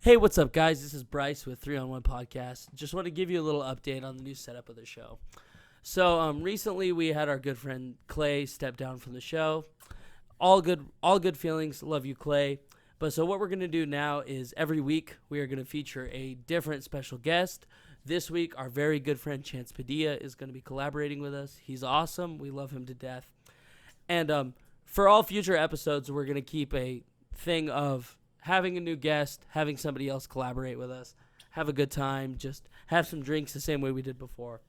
Hey, what's up, guys? This is Bryce with 3-on-1 Podcast. Just want to give you a little update on the new setup of the show. So, recently we had our good friend Clay step down from the show. All good feelings. Love you, Clay. But so what we're going to do now is every week we are going to feature a different special guest. This week, our very good friend Channce Padilla is going to be collaborating with us. He's awesome. We love him to death. And for all future episodes, we're going to keep a thing of having a new guest, having somebody else collaborate with us, have a good time, just have some drinks the same way we did before.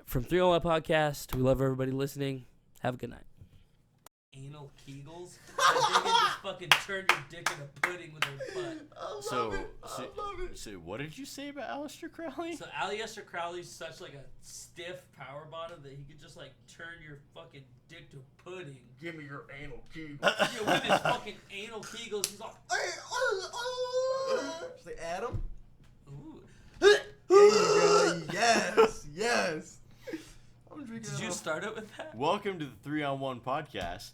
From 301 Podcast, we love everybody listening. Have a good night. Anal Kegels? That they can just fucking turn your dick into pudding with their butt. So what did you say about Aleister Crowley? So Aleister Crowley's such like a stiff power bottom that he could just like turn your fucking dick to pudding. Give me your anal Kegels. Yeah, with his fucking anal Kegels, he's all. Should they add them? Ooh. There you go. Yes. I'm drinking. Did you start it with that? Welcome to the 3-on-1 Podcast.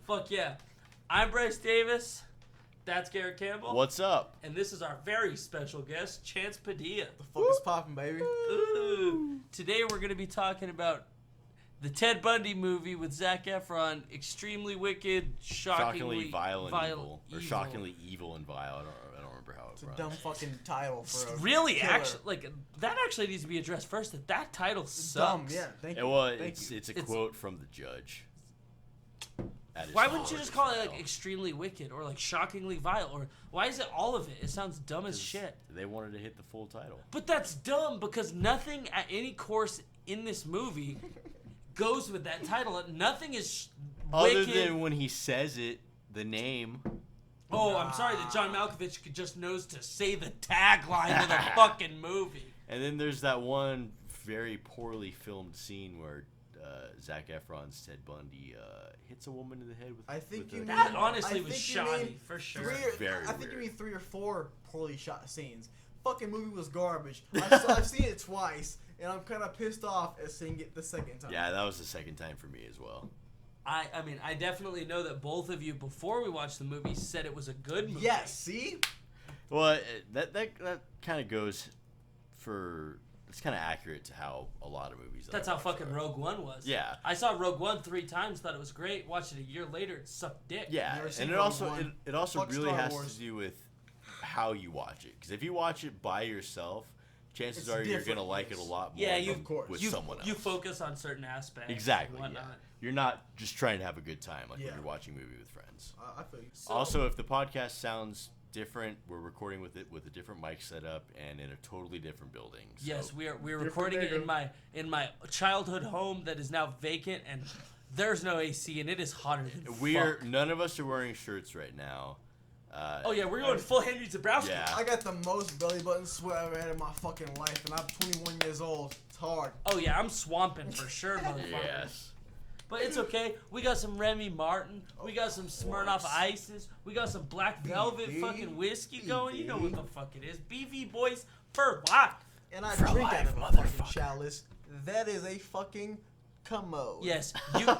Fuck yeah. I'm Bryce Davis. That's Garrett Campbell. What's up? And this is our very special guest, Channce Padilla. The fuck is poppin', baby? Ooh. Today we're going to be talking about the Ted Bundy movie with Zac Efron. Extremely wicked, shockingly violent, evil. Or evil. shockingly evil and vile. I don't remember how it It's a runs. dumb fucking title for a Really, killer. actually, like that actually needs to be addressed first. That title It's sucks. dumb, yeah. Thank you. Well, Thank you. it's a quote from the judge. Why wouldn't you just call it like extremely wicked or like shockingly vile, or why is it all of it? It sounds dumb as shit. They wanted to hit the full title. But that's dumb because nothing at any course in this movie goes with that title. Nothing is Other wicked. than when he says it, the name. Oh, I'm sorry that John Malkovich just knows to say the tagline of the fucking movie. And then there's that one very poorly filmed scene where Zac Efron's Ted Bundy hits a woman in the head with. I think with you a- mean- That honestly I was think you shoddy mean for sure. Very I think you weird. mean 3 or 4 poorly shot scenes. Fucking movie was garbage. I've seen it twice, and I'm kind of pissed off at seeing it the second time. Yeah, that was the second time for me as well. I mean, I definitely know that both of you, before we watched the movie, said it was a good movie. Yes, see? Well, that kind of goes for. It's kind of accurate to how a lot of movies. that That's I how watch fucking are. Rogue One was. Yeah. I saw Rogue One 3 times, thought it was great. Watched it a year later, it sucked dick. Yeah, Never seen and it Rogue also One. it also Fuck really Star has Wars. to do with how you watch it. Because if you watch it by yourself, chances It's are you're different, gonna like it yes. a lot more Yeah, than of course. with You, someone else. you focus on certain aspects. Exactly. And Yeah. whatnot. You're not just trying to have a good time like Yeah. when you're watching a movie with friends. I feel you. So- Also, if the podcast sounds different, we're recording with it with a different mic setup and in a totally different building. So. Yes, we're recording it in my childhood home that is now vacant, and there's no AC, and it is hotter than fuck. None of us are wearing shirts right now. Oh yeah, we're going full Henry Zabrowski. Yeah. I got the most belly button sweat I've ever had in my fucking life, and I'm 21 years old. It's hard. Oh yeah, I'm swamping for sure, motherfucker. Yes. But it's okay. We got some Remy Martin. We got some Smirnoff Ices. We got some Black Velvet BV. fucking whiskey going. You know what the fuck it is. BV Boys for life. And I For drink life, out of a motherfucker. fucking chalice. That is a fucking commode. Yes, you.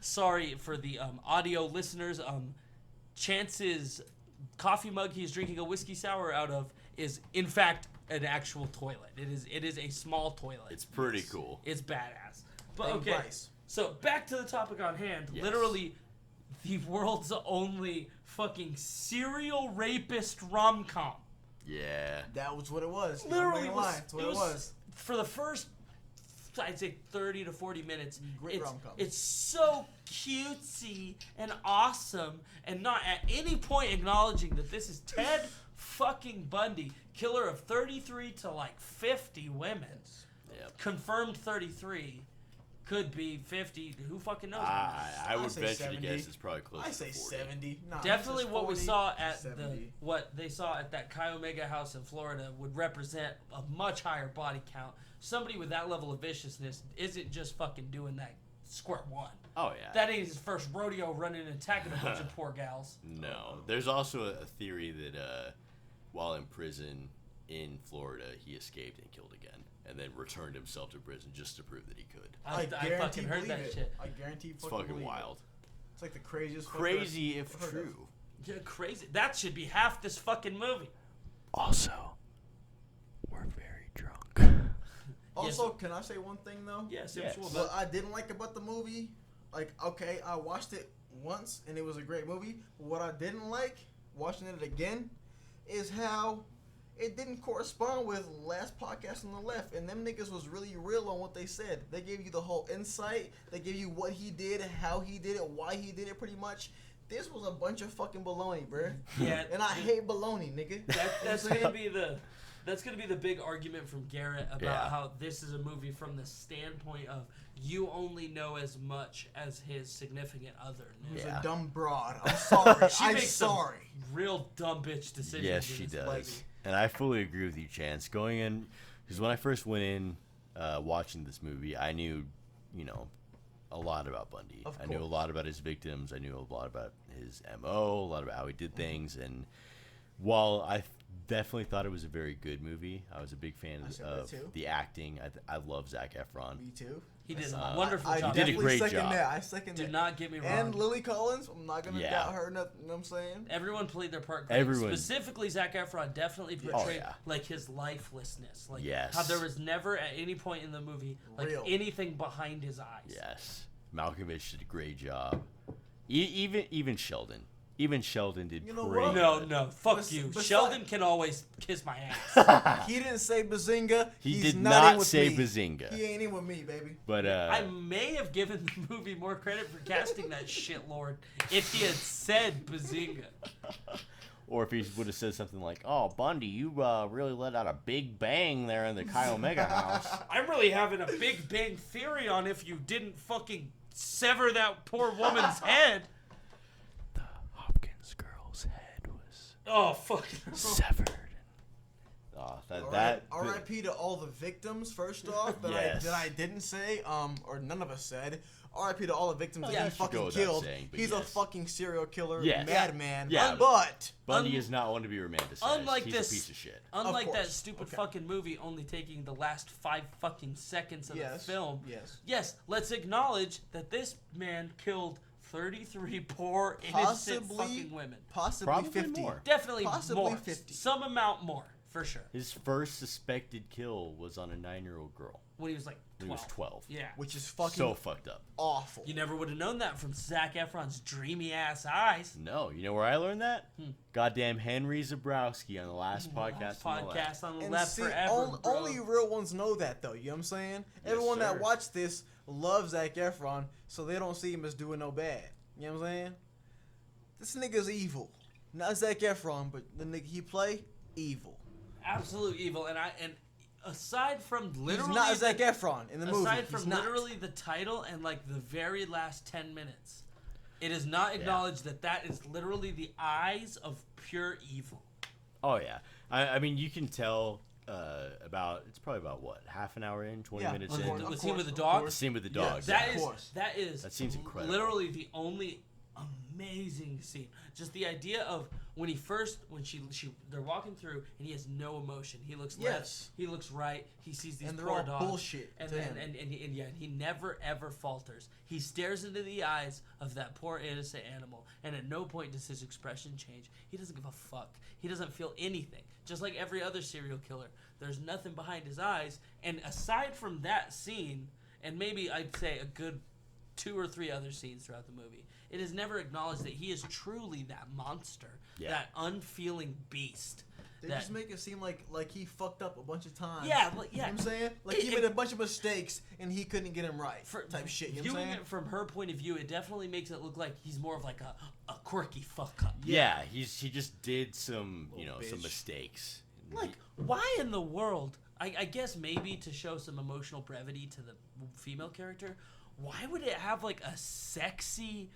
Sorry for the audio listeners. Chance's coffee mug he's drinking a whiskey sour out of is in fact an actual toilet. It is a small toilet. It's pretty cool. It's badass. But Hey, okay. Bryce. So back to the topic on hand. Yes. Literally, the world's only fucking serial rapist rom-com. Yeah. That was what it was. Literally, I'm not gonna lie. That's what it was. for the first, I'd say 30 to 40 minutes. Great rom-com. It's so cutesy and awesome, and not at any point acknowledging that this is Ted fucking Bundy, killer of 33 to like 50 women. Yep. Confirmed 33. Could be 50. Who fucking knows? I would say venture 70. to guess it's probably close I to say 40. 70. Nah, Definitely this is what we 40, saw at 70. what they saw at that Chi Omega house in Florida would represent a much higher body count. Somebody with that level of viciousness isn't just fucking doing that square one. Oh yeah. That ain't his first rodeo running and attacking a bunch of poor gals. No. There's also a theory that while in prison in Florida, he escaped and killed again, and then returned himself to prison just to prove that he could. I guarantee fucking heard believe that it. shit. I guarantee It's fucking fucking believe wild. It. It's like the craziest. Crazy fucker if I've heard of. true. You're crazy. That should be half this fucking movie. Also, we're very drunk. Also, can I say one thing though? Yes. What I didn't like about the movie, like, okay, I watched it once and it was a great movie. But what I didn't like watching it again is how it didn't correspond with last podcast on the left, and them niggas was really real on what they said. They gave you the whole insight. They gave you what he did, how he did it, why he did it, pretty much. This was a bunch of fucking baloney, bruh. Yeah, and I hate baloney, nigga. That's gonna be the big argument from Garrett about how this is a movie from the standpoint of you only know as much as his significant other. Who's a dumb broad. I'm sorry. She makes some real dumb bitch decisions. Yes, she does. And I fully agree with you, Chance. Going in, because when I first went in watching this movie, I knew, a lot about Bundy. I knew a lot about his victims. I knew a lot about his MO, a lot about how he did things. And while I definitely thought it was a very good movie, I was a big fan of the acting. I love Zac Efron. Me too. He did a wonderful job. He did a great second job. That. I second that. Do not get me wrong. And Lily Collins, I'm not going to doubt her, nothing, you know what I'm saying? Everyone played their part great. Everyone. Specifically, Zac Efron definitely portrayed like his lifelessness. Like how there was never at any point in the movie like anything behind his eyes. Yes. Malkovich did a great job. Even Sheldon. Even Sheldon did great. No, fuck you. Sheldon can always kiss my ass. He didn't say Bazinga. He did not say Bazinga. He ain't in with me, baby. But I may have given the movie more credit for casting that shitlord if he had said Bazinga. Or if he would have said something like, "Oh, Bundy, you really let out a big bang there in the Chi Omega house." I'm really having a big bang theory on if you didn't fucking sever that poor woman's head. Hopkins girl's head was severed. Oh, R.I.P. to all the victims. First off, that I didn't say, or none of us said. R.I.P. to all the victims that he fucking killed. He's a fucking serial killer, madman. Yeah, but Bundy is not one to be romanticized. He's a piece of shit. Unlike that stupid fucking movie only taking the last 5 fucking seconds of the film. Yes, let's acknowledge that this man killed 33 poor innocent fucking women. Probably 50 more. Definitely possibly more. 50. Some amount more, for sure. His first suspected kill was on a 9-year-old girl. When he was like 12. He was 12. Yeah. Which is fucking so fucked up. Awful. You never would have known that from Zac Efron's dreamy ass eyes. No, you know where I learned that? Goddamn Henry Zabrowski on the last podcast on the left. Forever. Only real ones know that though. You know what I'm saying? Everyone that watched this loves Zac Efron, so they don't see him as doing no bad. You know what I'm saying? This nigga's evil. Not Zac Efron, but the nigga he play, evil. Absolute evil. And aside from literally... He's not Zac Efron in the movie. Aside from literally the title and like the very last 10 minutes, it is not acknowledged that is literally the eyes of pure evil. Oh, yeah. I mean, you can tell it's probably about what, half an hour in, 20 minutes in? The scene with the dog? The scene with the dog. That seems incredible. Literally the only amazing scene. Just the idea of when they're walking through and he has no emotion. He looks left, he looks right, he sees these poor dogs. Bullshit. And he never ever falters. He stares into the eyes of that poor innocent animal, and at no point does his expression change. He doesn't give a fuck. He doesn't feel anything. Just like every other serial killer, there's nothing behind his eyes. And aside from that scene, and maybe I'd say a good 2 or 3 other scenes throughout the movie, it is never acknowledged that he is truly that monster, that unfeeling beast. They just make it seem like he fucked up a bunch of times. Yeah. You know what I'm saying? Like he made a bunch of mistakes and he couldn't get him right. Type shit. You know what I'm saying? It from her point of view, it definitely makes it look like he's more of like a quirky fuck up. Yeah, he just did some some mistakes. Like, why in the world? I guess maybe to show some emotional brevity to the female character. Why would it have like a sexy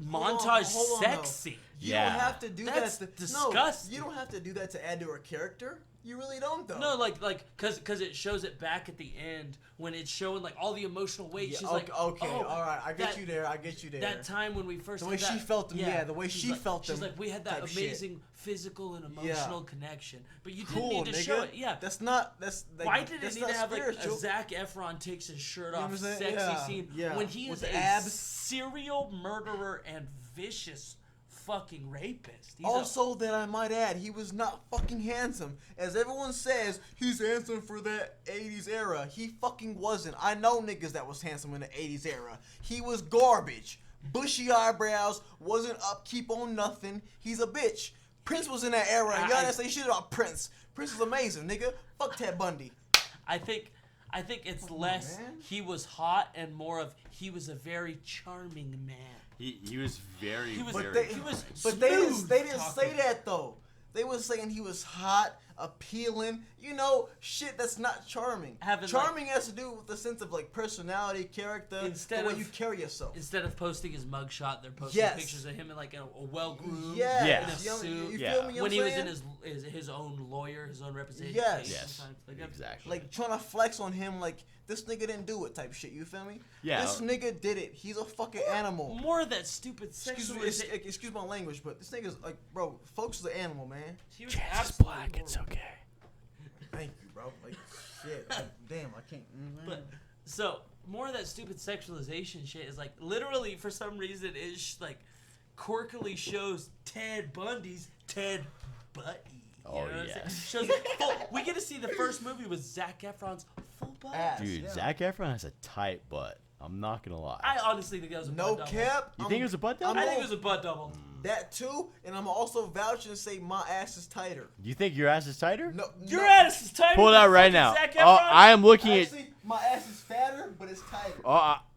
montage sexy? You don't have to do That's that. Disgusting. No, you don't have to do that to add to her character. You really don't, though. No, because it shows it back at the end when it's showing like all the emotional weight. She's like, all right, I get you there. That time when we first the way she felt them, the way she felt them. She's like, we had that amazing physical and emotional connection, but you didn't need to show it. Yeah, why did it need to have like a Zac Efron takes his shirt off sexy scene when he is a serial murderer and vicious fucking rapist. Also, that I might add, he was not fucking handsome. As everyone says, he's handsome for that 80s era. He fucking wasn't. I know niggas that was handsome in the 80s era. He was garbage. Bushy eyebrows, wasn't upkeep on nothing. He's a bitch. Prince was in that era, and y'all didn't say shit about Prince. Prince was amazing, nigga. Fuck Ted Bundy. I think it's less he was hot and more of he was a very charming man. He was very, He was- very. he was But they didn't smooth say talking. that though. They was saying he was hot, appealing, shit that's not charming. Charming has to do with the sense of like personality, character, Instead the way of- you carry yourself. Instead of posting his mugshot, they're posting Yes. pictures of him in like a well-groomed, Yes. in a suit. You Yeah. feel me? You know when he what was I'm in saying? his own lawyer, his own representation. Yes. sometimes. Like, that's- Exactly. Like trying to flex on him, like this nigga didn't do it, type shit. You feel me? Yeah. This nigga did it. He's a fucking animal. More of that stupid Excuse me, sexualization. excuse my language, but this nigga's like, bro, folks is an animal, man. He was absolutely horrible. okay. Thank you, bro. Like, shit. Like, damn, I can't. But so more of that stupid sexualization shit is like literally for some reason is like quirkily shows Ted Bundy's Ted Buddy. You Oh, know what I'm yes. saying? Shows we get to see the first movie with Zac Efron's full butt. Ass. Dude, Yeah. Zac Efron has a tight butt. I'm not gonna lie. I honestly think that was a No butt double. cap. You think it was a butt double? I think it was a butt double. That too, and I'm also vouching and say my ass is tighter. You think your ass is tighter? No, Your no. ass is tighter. Pull it than out right fucking now. Zac Oh, Efron. I am looking at. Actually, my ass is fatter, but it's tighter.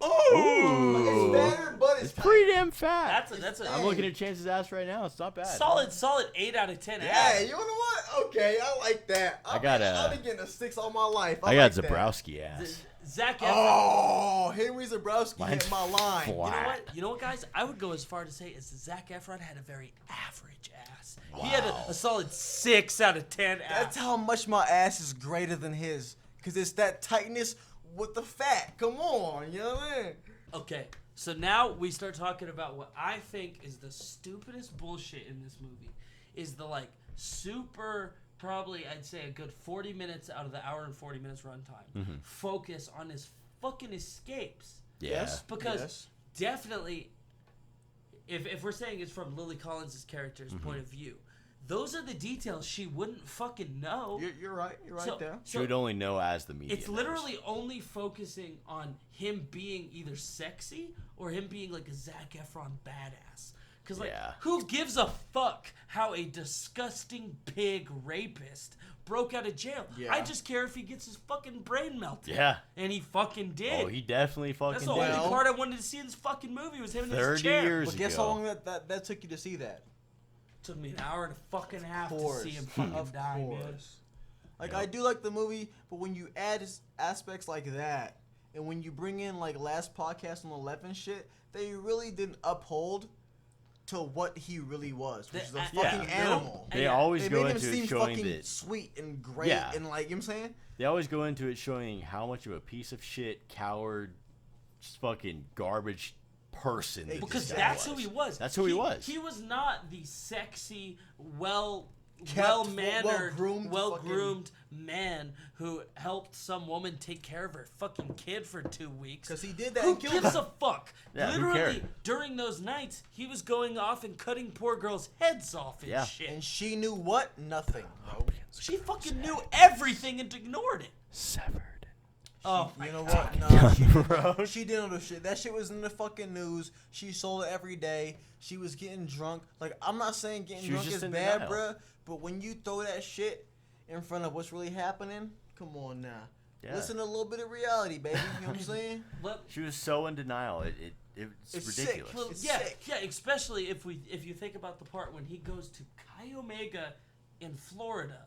Ooh. It's fatter, but it's It's tighter. pretty damn fat. That's a I'm looking at Chance's ass right now. It's not bad. solid 8 out of 10. Yeah, ass. you know what? Okay, I like that. I got I've been getting a 6 all my life. I got like that. Zabrowski ass. Zac Efron. Oh, Henry Zabrowski Mine's hit my line. flat. You know what? You know what, guys? I would go as far to say is Zac Efron had a very average ass. He had a solid 6 out of 10 ass. That's how much my ass is greater than his. Because it's that tightness with the fat. Come on, you know what I mean? Okay, so now we start talking about what I think is the stupidest bullshit in this movie. Is the like super, probably I'd say a good 40 minutes out of the hour and 40 minutes runtime. Focus on his fucking escapes. Yeah. Yes. Because Yes. definitely, if we're saying it's from Lily Collins' character's point of view, those are the details she wouldn't fucking know. You're right. You're right So- there. She would only know as the media. It's knows. literally only focusing on him being either sexy or him being like a Zac Efron badass. Because, like, Yeah. who gives a fuck how a disgusting pig rapist broke out of jail? Yeah. I just care if he gets his fucking brain melted. Yeah. And he fucking did. Oh, he definitely fucking That's the did. only Well- part I wanted to see in this fucking movie was him in his 30 chair. years But guess ago. how long that took you to see that? Took me an hour and a fucking half to Course. see him fucking Of die, man. course. Like, Yep. I do like the movie, but when you add aspects like that, and when you bring in, like, last podcast on 11 shit, they really didn't uphold to what he really was, which is a Yeah. fucking Yeah. animal. They Yeah. always They go made him into seem it showing fucking that. sweet and great, Yeah. and, like, you know what I'm saying? They always go into it showing how much of a piece of shit, coward, just fucking garbage person. that Because this guy that's was. who he was. That's who he was. He was not the sexy, Kept, well-mannered, well-groomed well-groomed man who helped some woman take care of her fucking kid for 2 weeks. Because he did that Who and killed gives him. a fuck? Yeah, who Literally, cared? during those nights, he was going off and cutting poor girls' heads off and Yeah. shit. And she knew what? Nothing, bro. She fucking knew everything and ignored it. Severed. Oh, my You know God. what? No, she didn't know the shit. That shit was in the fucking news. She sold it every day. She was getting drunk. Like, I'm not saying getting She was drunk just is in bad, denial. bruh. But when you throw that shit in front of what's really happening, come on now. Yeah. Listen to a little bit of reality, baby. You know what I'm saying? Let- She was so in denial. It's It's ridiculous. sick. Well, It's yeah, sick. yeah, especially if you think about the part when he goes to Chi Omega in Florida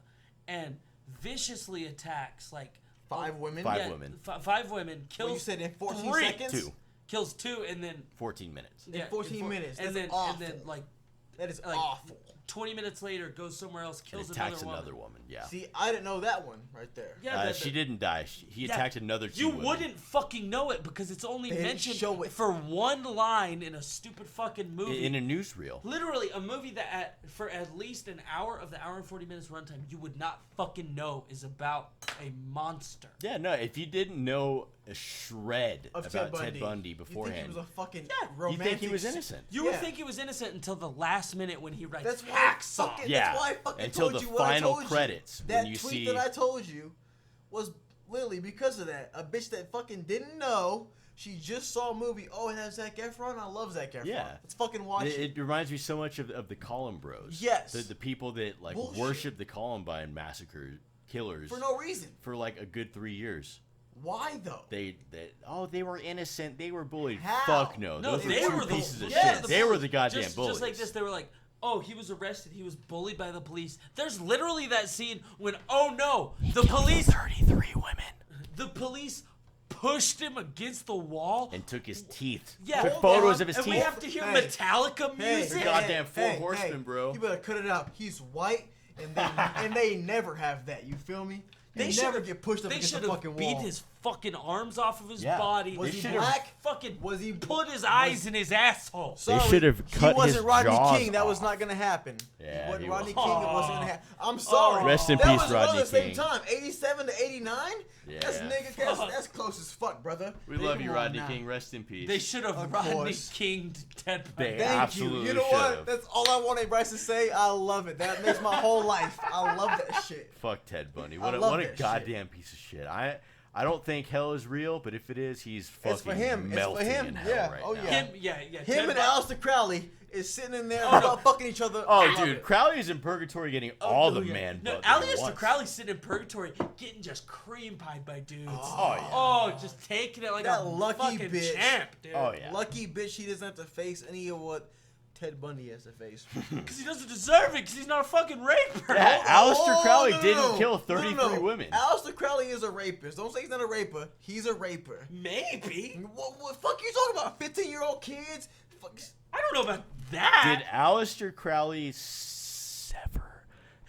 and viciously attacks like 5 women. Five women. 5 women, kills Well, you said in 14 3, seconds? 2. kills 2, and then 14 minutes. In 14 minutes. and That's then awful. and then like That is like awful. 20 minutes later, goes somewhere else, kills attacks another woman. Yeah. See, I didn't know that one right there. Yeah, She didn't die. He attacked another two You women. wouldn't fucking know it because it's only They didn't mentioned show it. for one line in a stupid fucking movie. In a newsreel. Literally, a movie that for at least an hour of the hour and 40 minutes runtime, you would not fucking know is about a monster. Yeah, no, if you didn't know a shred Of about Ted Bundy beforehand, you think he was a fucking Yeah, you romantic... think he was innocent. You would think he was innocent until the last minute when he writes That's why hacksaw. That's why I fucking until told the you what I final told you. credits That when you tweet see that I told you was literally because of that. A bitch that fucking didn't know. She just saw a movie. Oh, it has Zac Efron. I love Zac Efron. Yeah. Let's fucking watch it. It reminds me so much of the Columbine Bros. Yes. The people that like Bullshit. worship the Columbine massacre killers For no reason. for like a good 3 years. Why though? They were innocent. They were bullied. How? Fuck no. No, Those they were were two the pieces of yeah, shit. the They were bullies. the goddamn just, bullies. Just like this, they were like, oh, he was arrested. He was bullied by the police. There's literally that scene when, oh no, the police, 33 women. the police pushed him against the wall. And took his teeth. Yeah, Took photos of his and teeth. we have to hear Hey. Metallica Hey, music. The goddamn Four Horsemen, hey, bro. You better cut it out. He's white, and they never have that. You feel me? They should never have- get pushed up They against should the have fucking beat wall. his fucking arms off of his Yeah. body. Was They he should've- black? Fucking Was he put his eyes in his asshole. Sorry, should have cut He wasn't his Rodney jaws King. That was off. not gonna happen. Yeah, He wasn't he Rodney was. King. It wasn't gonna happen. I'm sorry. Rest in that peace, was around Rodney the same King. time, 87 to 89. Yeah. That's close as fuck, brother. We love you, Come on Rodney now. King. Rest in peace. They should have Of Rodney course. Kinged Ted They Bundy. Thank absolutely you. You know what? should've. That's all I wanted Bryce to say. I love it. That makes my whole life. I love that shit. Fuck Ted Bundy. I What a love what a that shit. goddamn piece of shit. I don't think hell is real, but if it is, he's fucking It's for him. It's for melting him. in hell Yeah. right Oh, now. yeah. Him, yeah. Him Ted and Bundy- Aleister Crowley is sitting in there Oh, no. fucking each other. Oh, I love dude, it. Crowley is in purgatory getting all the yeah. man No, butt that he Aleister wants. Crowley's sitting in purgatory, getting just cream pied by dudes. Oh, yeah. Oh, just taking it like That a lucky fucking bitch. champ, dude. Oh, yeah. Lucky bitch, he doesn't have to face any of what Ted Bundy has to face. Because he doesn't deserve it. Because he's not a fucking raper. Yeah, Aleister Crowley no, didn't no. kill 33 No. women. Aleister Crowley is a rapist. Don't say he's not a raper. He's a raper. Maybe. What fuck you talking about? 15-year-old kids? Fuck. I don't know about that. Did Aleister Crowley sever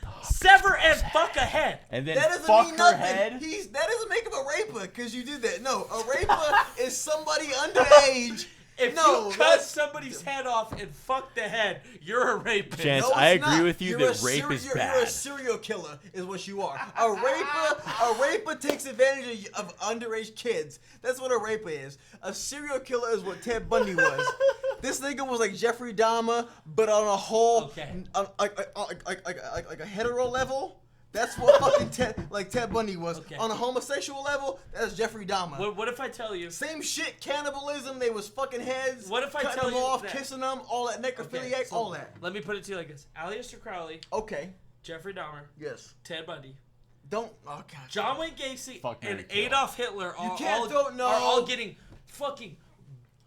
the Sever and fuck a head. and then That doesn't fuck mean her nothing. head? That doesn't make him a raper because you did that. No, a raper is somebody underage. If No, you cut that's- somebody's head off and fuck the head, you're a rapist. Chance, No, I it's agree not. with you You're that a rape is You're bad. a serial killer, is what you are. A raper takes advantage of underage kids. That's what a raper is. A serial killer is what Ted Bundy was. This nigga was like Jeffrey Dahmer, but on a whole, Okay. like a hetero level. That's what fucking Ted Bundy was. Okay. On a homosexual level, that's Jeffrey Dahmer. What if I tell you? Same shit, cannibalism. They was fucking heads. What if I cutting tell them you off, that- kissing them, all that necrophiliac, Okay, so all that. Let me put it to you like this: Aleister Crowley, Okay. Jeffrey Dahmer, Yes. Ted Bundy, Don't. Oh god. John Wayne Gacy, Fuck, and Mary Kill. Adolf Hitler are can't all, no. are all getting fucking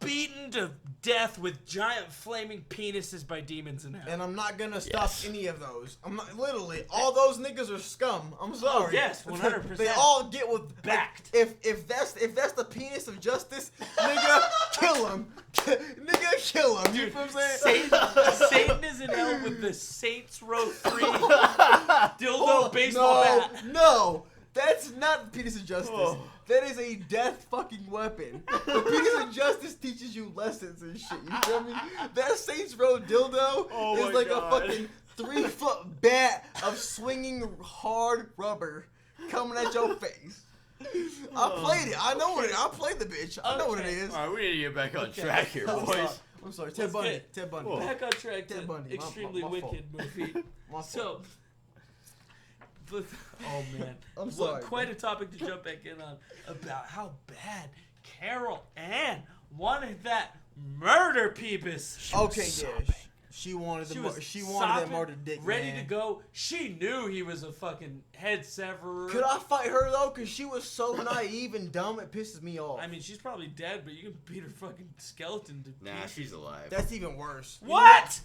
beaten to death with giant flaming penises by demons in hell. And I'm not gonna stop Yes. any of those. I'm not literally. All those niggas are scum. I'm sorry. Oh, yes, 100%. They all get with Backed. If that's the penis of justice, nigga, kill him. Nigga, kill him. You feel what I'm saying? Satan is in hell with the Saints Row 3 dildo Oh, baseball no, bat. no, that's not the penis of justice. Oh. That is a death fucking weapon. The penis of justice teaches you lessons and shit. You feel me? That Saints Row dildo Oh is my like God. a fucking 3-foot bat of swinging hard rubber coming at your face. I played it. I know what it is. I played the bitch. I know what it Okay. is. All right, we need to get back on Okay. track here, I'm boys. sorry. I'm sorry. Ted Let's Bundy. get- Ted Bundy. Whoa. Back on track Ted to Bundy. extremely My wicked movie. My So, fault. oh man, I'm sorry, quite man. a topic to jump back in on about how bad Carol Ann wanted that murder peepus. Okay, yeah. She wanted the she wanted that sopping, murder dick, ready man. to go. She knew he was a fucking head severer. Could I fight her though? Cause she was so naive and dumb. It pisses me off. I mean, she's probably dead, but you can beat her fucking skeleton to Nah, pieces. she's alive. That's even worse. What?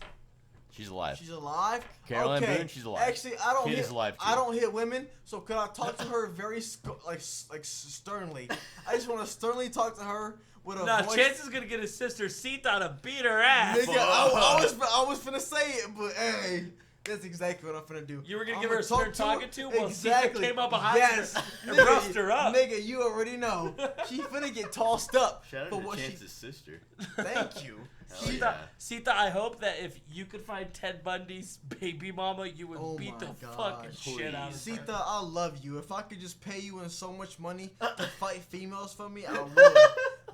She's alive. She's alive. Carol Ann okay. Boone, she's alive. Actually, I don't Kid hit. is alive, too. I don't hit women. So could I talk to her very sternly? I just want to sternly talk to her with a Nah, voice. Chance is gonna get his sister Sita to beat her ass. Nigga, I was finna say it, but hey, That's exactly what I'm finna do. You were gonna I'm give her a talk stern talking to? Well, exactly. Sita came up behind yes. her and Nigga, roughed her up. Nigga, you already know. She finna get tossed up Shout out for to what Chance's sister. Thank you. Hell yeah. Sita, I hope that if you could find Ted Bundy's baby mama, you would Oh beat the my fucking gosh. shit out of her. Sita, I love you. If I could just pay you in so much money to fight females for me, I would.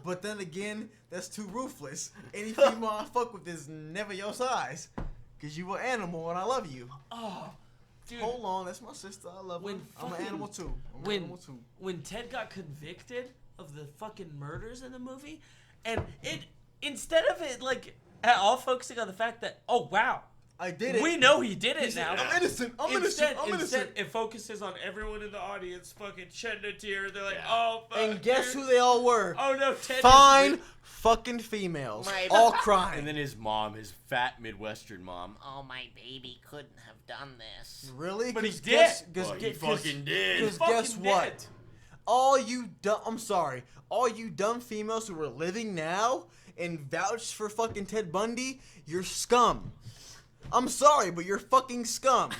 But then again, that's too ruthless. Any female I fuck with is never your size. Because you an animal and I love you. Oh, dude. Hold on, that's my sister. I love her. I'm an animal too. When Ted got convicted of the fucking murders in the movie, and it instead of it like at all focusing on the fact that wow, I did it. we know he did it now. I'm innocent. I'm innocent. Instead, it focuses on everyone in the audience fucking shedding a tear. They're like, oh, fuck. And guess who they all were? Oh, no, Ted Fine is fucking females. All crying. And then his mom, his fat Midwestern mom. Oh, my baby couldn't have done this. Really? But he 'Cause did. guess- Well, he 'cause- fucking did. Because fucking guess did. what? All you dumb females who are living now and vouch for fucking Ted Bundy, you're scum. I'm sorry, but you're fucking scum.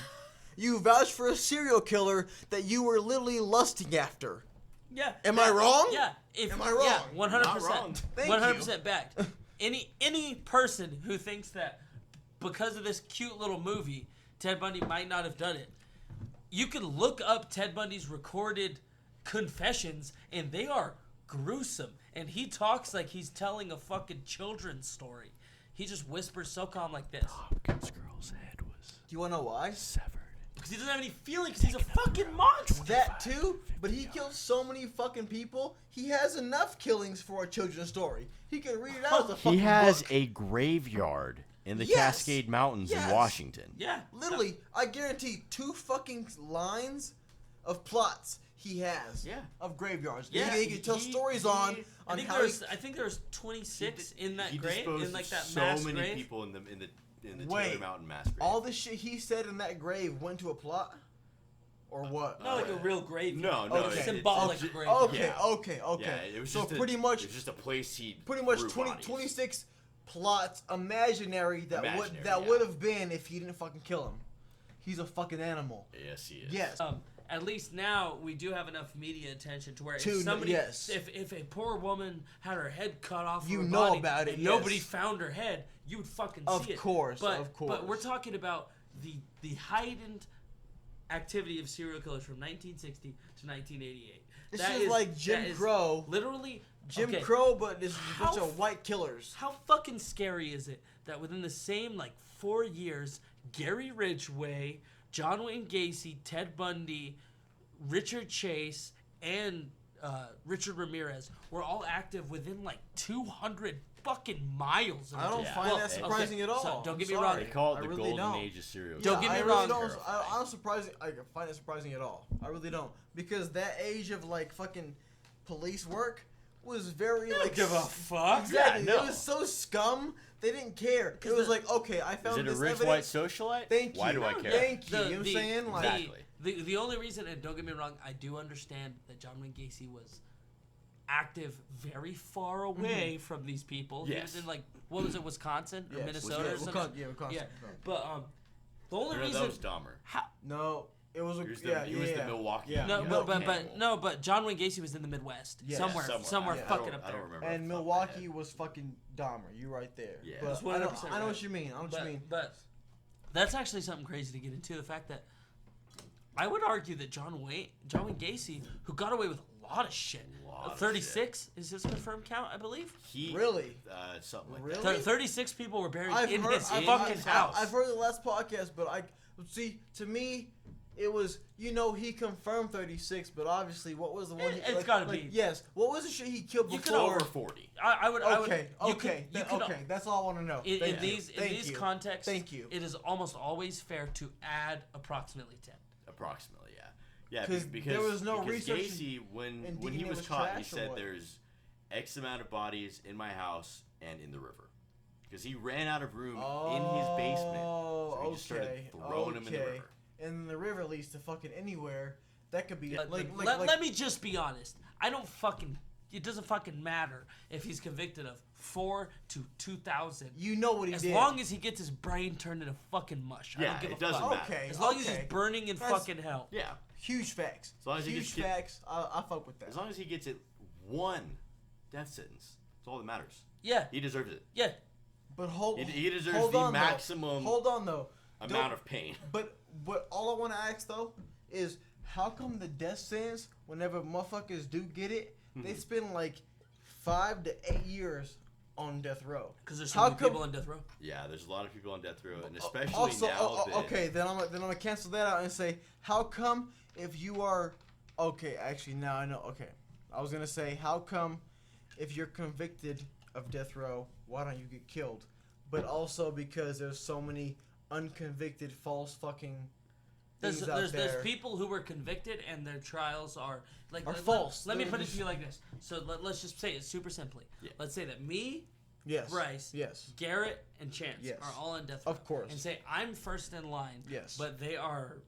You vouched for a serial killer that you were literally lusting after. Yeah. Am I wrong? Yeah. Am I wrong? Yeah, 100%. Not wrong. Thank 100% backed. Any person who thinks that because of this cute little movie, Ted Bundy might not have done it, you can look up Ted Bundy's recorded confessions, and they are gruesome. And he talks like he's telling a fucking children's story. He just whispers so calm like this. Hopkins' girl's head was Do you want to know why? severed. Because he doesn't have any feeling, because he's a fucking monster. That too, but he killed so many fucking people. He has enough killings for a children's story. He can read it out as a fucking He has book. a graveyard in the Yes. Cascade Mountains Yes. in Washington. Yeah. Literally, I guarantee 2 fucking lines of plots he has. Yeah. Of graveyards. Yeah, He can tell stories on I think how I think there's 26 in that He grave, disposed in like of that so mass many grave. people in the Wait, Taylor Mountain mass grave. all the shit he said in that grave went to a plot? Or what? Not like a real grave. No, Okay. it's- Symbolic it's- grave. Okay, Yeah. okay. Yeah, it was So just pretty much it was just a place he pretty much threw 26 plots imaginary that Imaginary, would have been if he didn't fucking kill him. He's a fucking animal. Yes, he is. Yes. At least now we do have enough media attention to where To- if somebody, yes. if a poor woman had her head cut off, You from her know body about it, and nobody yes. found her head, you would fucking Of see it. course, but, of course. But we're talking about the heightened activity of serial killers from 1960 to 1988. It's That just is- like that Jim is Crow. Literally, Jim okay, Crow, but there's a How bunch of white killers. How fucking scary is it that within the same 4 years, Gary Ridgway, John Wayne Gacy, Ted Bundy, Richard Chase, and Richard Ramirez were all active within 200 fucking miles of I don't each other? find Well, that surprising at all. So don't get I'm me wrong. They sorry. call it I the really golden don't. age of serial Don't killers. get me I wrong. Really don't, I don't surprising. I find it surprising at all. I really don't, because that age of fucking police work was very Don't give a fuck. Exactly. Yeah, no. It was so scum. They didn't care. It 'Cause was the- like, okay, I Is found it a this rich evidence. white socialite? Thank Why you. do I No, care? thank you. You know what I'm saying? Exactly. The only reason, and don't get me wrong, I do understand that John Wayne Gacy was active very far away from these people. Yes. He was in what was it, Wisconsin or Yes. Minnesota or something? Wisconsin. Yeah. But the only No, reason that was Dahmer. No, it was He was the, yeah, he was yeah, the yeah. Milwaukee. Yeah. no, Milk but John Wayne Gacy was in the Midwest, Yes. somewhere Yeah. fucking I up don't there. remember. And Milwaukee was fucking Dahmer. You right there. Yeah. But That's I know 100% what right. you mean. I know what you mean. But that's actually something crazy to get into. The fact that I would argue that John Wayne Gacy, who got away with a lot of shit, Lot of 36 is his confirmed count, I believe. He Really? Something like Really? that. 36 people were buried I've in heard, his I've, fucking I've, house. I've heard the last podcast, but see, to me, it was, he confirmed 36, but obviously, what was the one? It's gotta be. Yes. What was the shit he killed You could before? Over 40. I would. Okay. You Okay. could, you could, Okay. That's all I want to know. In Thank you. these Thank you. contexts, Thank you. it is almost always fair to add approximately 10. Approximately, yeah. Yeah, 'Cause because there was no because research Gacy, when and he DNA was was caught, he trash or said what? there's X amount of bodies in my house and in the river. Because he ran out of room in his basement. So he just started throwing them in the river. And the river leads to fucking anywhere. That could be Let me just be honest. I don't fucking it doesn't fucking matter if he's convicted of 4 to 2,000. You know what he did. As long as he gets his brain turned into fucking mush. I Yeah, don't give it a doesn't fuck. matter. Okay. As long as he's burning in fucking hell. Yeah. Huge facts. As long as he Huge gets facts. I fuck with that. As long as he gets it one death sentence, that's all that matters. Yeah. He deserves it. Yeah. But He deserves hold the on, maximum Hold on though. amount of pain. But all I want to ask though is how come the death sentence, whenever motherfuckers do get it, they spend like 5 to 8 years on death row? Because there's so many people on death row. Yeah, there's a lot of people on death row, and especially Also, now. okay, then I'm gonna cancel that out and say, how come if you are, okay, actually now I know. Okay, I was gonna say, how come if you're convicted of death row, why don't you get killed? But also because there's so many unconvicted false fucking things out there. There's people who were convicted and their trials are false. Let me They're put it just- to you like this. So let's just say it super simply. Yeah. Let's say that me, Yes. Bryce, Yes. Garrett, and Chance Yes. are all on death row. Of course. And say I'm first in line. Yes. But they are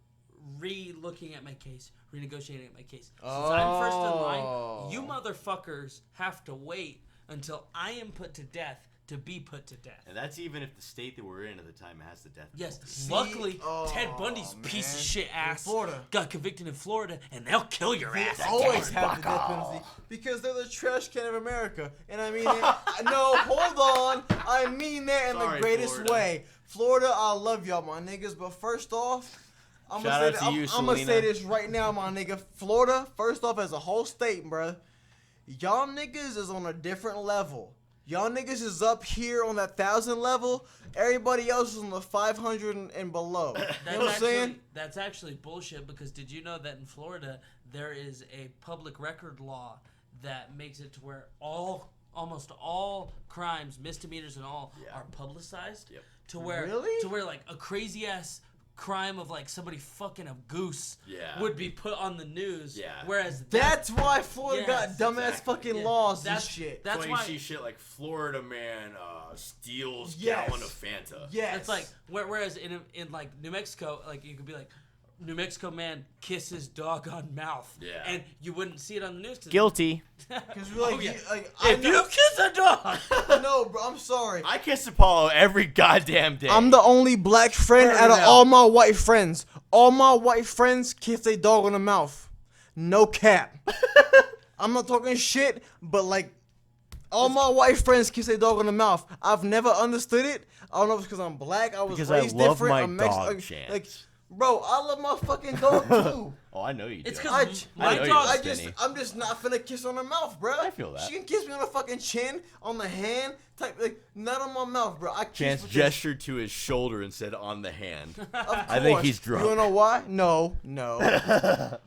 re-looking at my case, renegotiating my case. Since I'm first in line, you motherfuckers have to wait until I am put to death to be put to death. And that's even if the state that we're in at the time has the death penalty. Yes, luckily, Ted Bundy's piece of shit ass got convicted in Florida, and they'll kill your ass. Always have the death penalty because they're the trash can of America, and I mean it. No, hold on, I mean that in Sorry, the greatest Florida. way. Florida, I love y'all, my niggas. But first off, I'm Shout out to you, gonna Selena. say this right now, my nigga. Florida, first off, as a whole state, bruh, y'all niggas is on a different level. Y'all niggas is up here on that 1,000 level. Everybody else is on the 500 and below. You know what I'm saying? That's actually bullshit, because did you know that in Florida there is a public record law that makes it to where almost all crimes, misdemeanors and all, are publicized? Yep. To where Really? To where like a crazy ass crime of like somebody fucking a goose Yeah. would be put on the news. Yeah. Whereas That's why Florida Yes, got dumbass exactly. fucking laws and That's- shit. That's when why you see shit like Florida man steals Yes. gallon of Fanta. Yes. it's like whereas in like New Mexico, like you could be like, New Mexico man kisses dog on mouth. Yeah. And you wouldn't see it on the news. Guilty. Because we're like, Oh, yeah. I If you kiss a dog. no, bro, I'm sorry. I kiss Apollo every goddamn day. I'm the only black friend Turn out of it out. all my white friends. All my white friends kiss their dog on the mouth. No cap. I'm not talking shit, but like, all my white friends kiss their dog on the mouth. I've never understood it. I don't know if it's because I'm black. I was Because I raised love different. my I'm dog, like, Chance. like, bro, I love my fucking dog too. Oh, I know you do. It's I, because I my know you dog. do. I'm just not finna kiss on her mouth, bro. I feel that. She can kiss me on the fucking chin, on the hand, type like not on my mouth, bro. I kiss Chance with gestured to his shoulder and said on the hand. Of I think course. he's drunk. You wanna know why? No.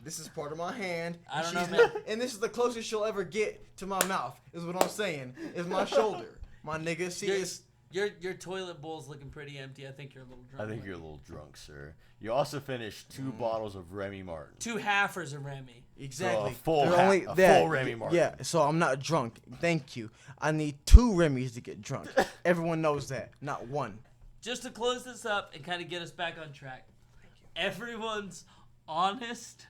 This is part of my hand. I don't and know, she's- man. And this is the closest she'll ever get to my mouth. Is what I'm saying. Is my shoulder. My nigga, see, it's Your toilet bowl's looking pretty empty. I think you're a little drunk. I think you're a little drunk, sir. You also finished 2 bottles of Remy Martin. 2 halfers of Remy. exactly. full They're ha- a full Remy Martin. Yeah. So I'm not drunk. Thank you. I need 2 Remy's to get drunk. Everyone knows that. Not 1. Just to close this up and kind of get us back on track. Everyone's honest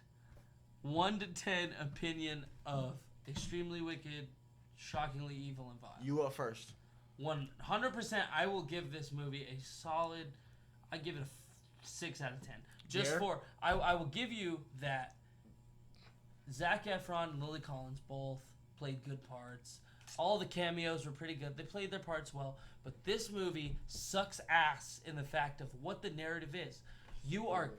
1 to 10 opinion of Extremely Wicked, Shockingly Evil, and Vile. You up first. 100%, I will give this movie a solid. I give it a 6 out of 10. Just Dare? for I will give you that. Zac Efron and Lily Collins both played good parts. All the cameos were pretty good. They played their parts well. But this movie sucks ass in the fact of what the narrative is. You are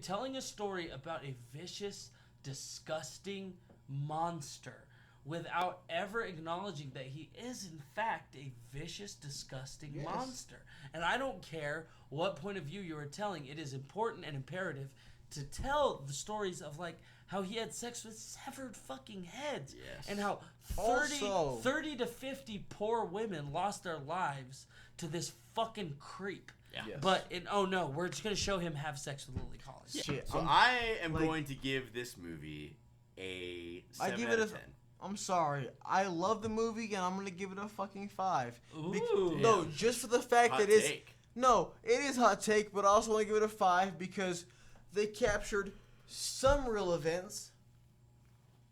telling a story about a vicious, disgusting monster without ever acknowledging that he is in fact a vicious, disgusting monster. And I don't care what point of view you are telling. It is important and imperative to tell the stories of like how he had sex with severed fucking heads. Yes. And how 30 to 50 poor women lost their lives to this fucking creep. Yeah. Yes. But oh no, we're just gonna show him have sex with Lily Collins. Shit. So I am going to give this movie a 7 give out it of a- 10. I'm sorry. I love the movie, and I'm gonna give it a fucking 5. Ooh. No, just for the fact Hot that it's take. no, it is hot take, but I also want to give it a 5 because they captured some real events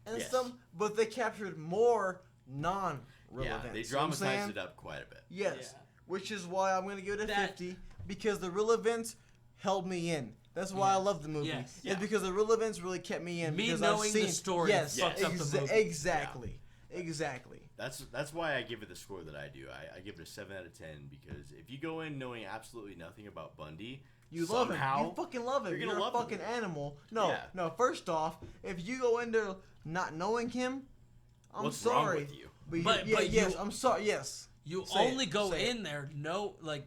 and Yes. some, but they captured more non-real Yeah, events. they You know what I'm dramatized saying? it up quite a bit. Yes, Yeah. which is why I'm gonna give it a That- 50 because the real events held me in. That's why I Yes. love the movie. Yes. It's Yeah. because the real events really kept me in. Me because knowing I've the seen, story yes, fucked up the movie. Exactly. Exactly. That's why I give it the score that I do. I give it a 7 out of 10 because if you go in knowing absolutely nothing about Bundy, You love him. somehow, You fucking love him. you're gonna You're love a him. fucking animal. No, Yeah. no. First off, if you go in there not knowing him, I'm What's sorry. wrong with you? But But yes, you- I'm sorry. Yes. You Say only it, go say it. in there,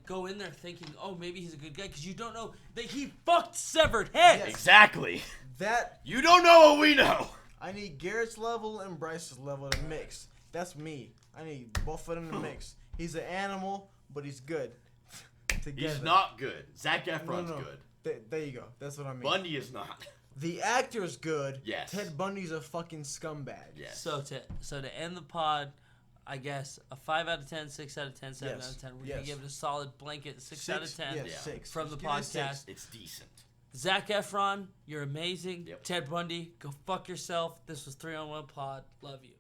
go in there thinking, oh, maybe he's a good guy, because you don't know that he fucked severed heads. Yes. Exactly. That You don't know what we know. I need Garrett's level and Bryce's level to mix. That's me. I need both of them to mix. He's an animal, but he's good. Together. He's not good. Zac Efron's No. good. There you go. That's what I mean. Bundy is not. The actor's good. Yes. Ted Bundy's a fucking scumbag. Yes. So to end the pod, I guess a 5 out of 10, 6 out of 10, 7 Yes. out of 10. We're Yes. gonna give it a solid blanket 6 out of 10 Yes, Yeah. 6. from the Just give it a 6. podcast. It's decent. Zac Efron, you're amazing. Yep. Ted Bundy, go fuck yourself. This was 3-on-1 Pod. Love you.